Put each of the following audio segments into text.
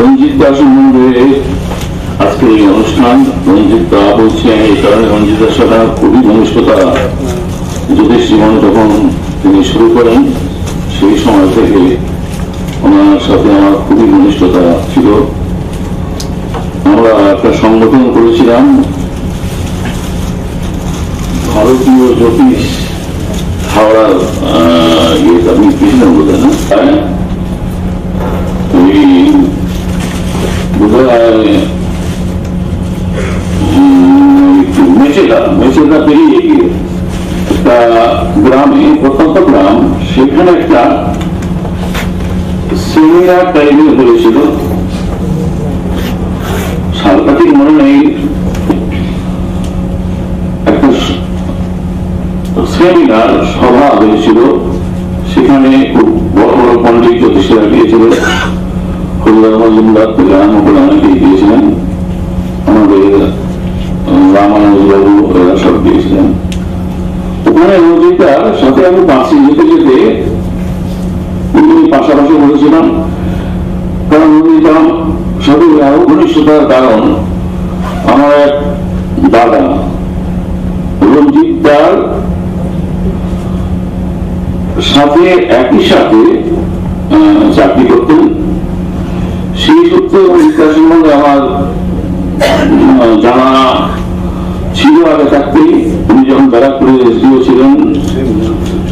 রঞ্জিত দা সম্বন্ধে আজকে এই অনুষ্ঠান। রঞ্জিত দা বলছি আমি এই কারণে, রঞ্জিত দার সাথে খুবই ঘনিষ্ঠতা জ্যোতিষ জীবন যখন তিনি শুরু করেন সেই সময় থেকে ওনার সাথে আমার খুবই ঘনিষ্ঠতা ছিল। আমরা একটা সংগঠন করেছিলাম, ভারতীয় জ্যোতিষ হাওড়ার আপনি কৃষ্ণ বোধেন না, মেচেদা পেরিয়ে গিয়ে একটা গ্রামে, প্রত্যন্ত গ্রাম, সেখানে একটা সেমিনার টাইপের হয়েছিল। সালটা ঠিক মনে নেই, একটা সেমিনার সভা হয়েছিল। সেখানে খুব বড় বড় পণ্ডিত জ্যোতিষীরা গিয়েছিলেন, হরিদাস মজুমদার থেকে আরম্ভ করে অনেকেই গিয়েছিলেন, আমাদের রামানুজ বাবু এরা সব গিয়েছিলেন। ওখানে রঞ্জিতার সাথে আমি পাশে যেতে যেতে পাশাপাশি বলেছিলাম, কারণ রঞ্জিতার সাথে আরো ঘনিষ্ঠতার কারণ আমার এক দাদা রঞ্জিতার সাথে একই সাথে চাকরি করতেন। সেই সূত্রে রঞ্জিতার সম্বন্ধে আমার জানা ছিল আগে থাকতেই। উনি যখন ব্যারাকপুরে এসডিও ছিলেন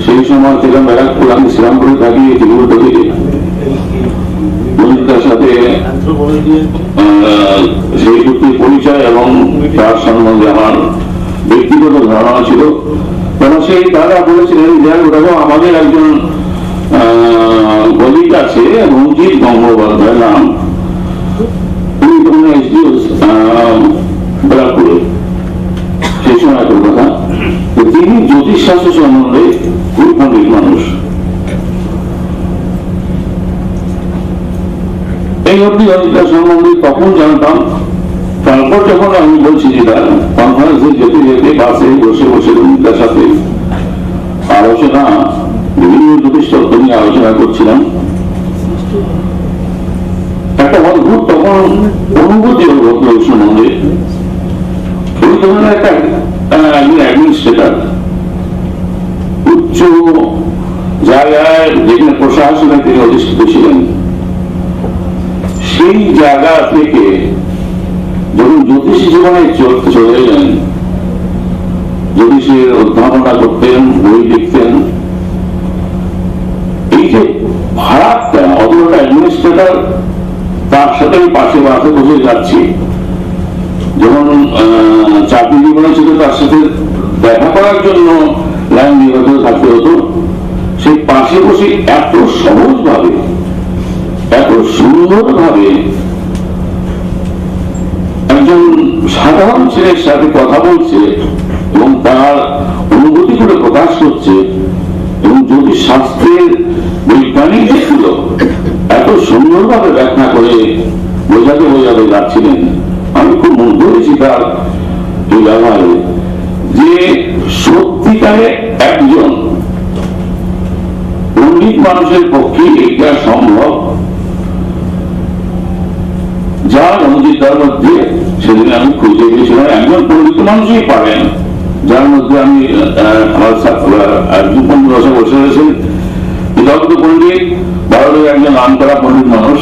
সেই সময় থেকে ব্যারাকপুর, আমি শ্রীরামপুরে থাকি, ত্রিপুরা থেকে রঞ্জিতার সাথে সেই সূত্রে পরিচয় এবং তার সম্বন্ধে আমার ব্যক্তিগত ধারণা ছিল। কারণ সেই দাদা বলেছিলেন যে ওটাও আমাদের একজন কলিগ আছে রঞ্জিত গঙ্গোপাধ্যায় নাম, উনি তখন এসডিও ব্যারাকপুরে, সেই সময় কথা। তিনি জ্যোতিষ শাস্ত্র সম্বন্ধে খুব পণ্ডিত মানুষ। এই অব্দি রঞ্জিতার সম্বন্ধে তখন জানতাম। তারপর যখন আমি বলছি যেটা কনফারেন্সে যেতে যেতে বাসে বসে বসে রঞ্জিতার সাথে আলোচনা, বিভিন্ন জ্যোতিষ তত্ত্ব নিয়ে আলোচনা করছিলাম, একটা অদ্ভুত তখন অনুভূতি হল ওই সম্বন্ধে। ওই ধরনের একটা অ্যাডমিনিস্ট্রেটর উচ্চ জায়গায় যেখানে প্রশাসনে তিনি অধিষ্ঠিত ছিলেন, সেই জায়গা থেকে যখন জ্যোতিষী জীবনে চলে এলেন, জ্যোতিষের অধ্যাপনা করতেন, বই লিখতেন, এই যে ভাড়াটা অতটা অ্যাডমিনিস্ট্রেটর, তার সাথে আমি পাশে বাসে বসে যাচ্ছি। যখন চাকরি জীবনে ছিল তার সাথে দেখা করার জন্য লাইন দিয়ে থাকতে হতো, সেই পাশে বসে এত সহজ ভাবে, এত সুন্দর ভাবে একজন সাধারণ ছেলের সাথে কথা বলছে এবং তার অনুভূতি করে প্রকাশ করছে, এবং জ্যোতিষ শাস্ত্রের বৈজ্ঞানিক দিকগুলো এত সুন্দরভাবে ব্যাখ্যা করে বোঝাতে যাচ্ছিলেন। আমি খুব মুগ্ধ হয়েছি তার এই ব্যবহারে, যে সত্যিকারে একজন পণ্ডিত মানুষের পক্ষে এটা সম্ভব, যা রঞ্জিতার মধ্যে সেদিন আমি খুঁজে গিয়েছিলাম। একজন পণ্ডিত মানুষই পারেন, যার মধ্যে আমি একজন বছর বসে রয়েছেন বিদগ্ধ পণ্ডিত, ভারতের একজন নাম করা পণ্ডিত মানুষ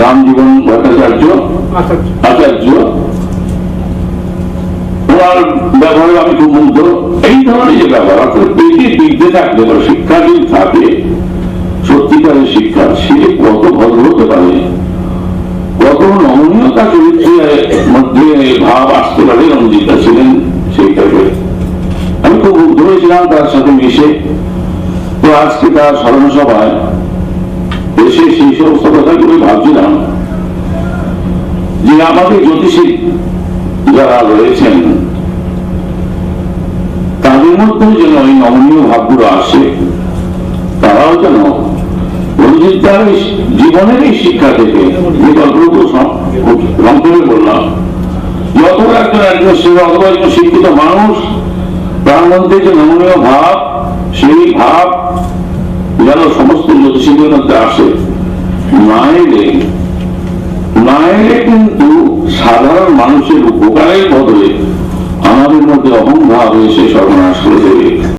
রামজীবন ভট্টাচার্য আচার্য, ওনার ব্যবহারে আমি খুব মুগ্ধ। এই ধরনের যে ব্যবহার, অর্থাৎ পেটে বিদ্যে থাকলে বা শিক্ষা যদি থাকে, সত্যিকারের শিক্ষা, সে কত ভদ্র হতে পারে, কত নমনীয়তা চরিত্রের মধ্যে ভাব আসতে পারে। রঞ্জিতা ছিলেন সেই টাইপের। আমি খুব মুগ্ধ হয়েছিলাম তার সাথে মিশে। তো আজকে তার স্মরণ সভায় এসে সেই সমস্ত কথাগুলো ভাবছিলাম যে আমাদের জ্যোতিষী যারা রয়েছেন তাদের মধ্যে যেন এই নমনীয় ভাবগুলো আসে, তারাও যেন রঞ্জিতার জীবনের এই শিক্ষা থেকে, যে গল্পগুলো সংক্ষেপে বললাম, যত একজন সেবা অথবা একজন শিক্ষিত মানুষ, তার মধ্যে যে নমনীয় ভাব, সেই ভাব যেন সমস্ত জ্যোতিষীদের মধ্যে আসে, না এলে কিন্তু সাধারণ মানুষের উপকারের বদলে আমাদের মধ্যে অহংভাব এসে সর্বনাশ করে দেবে।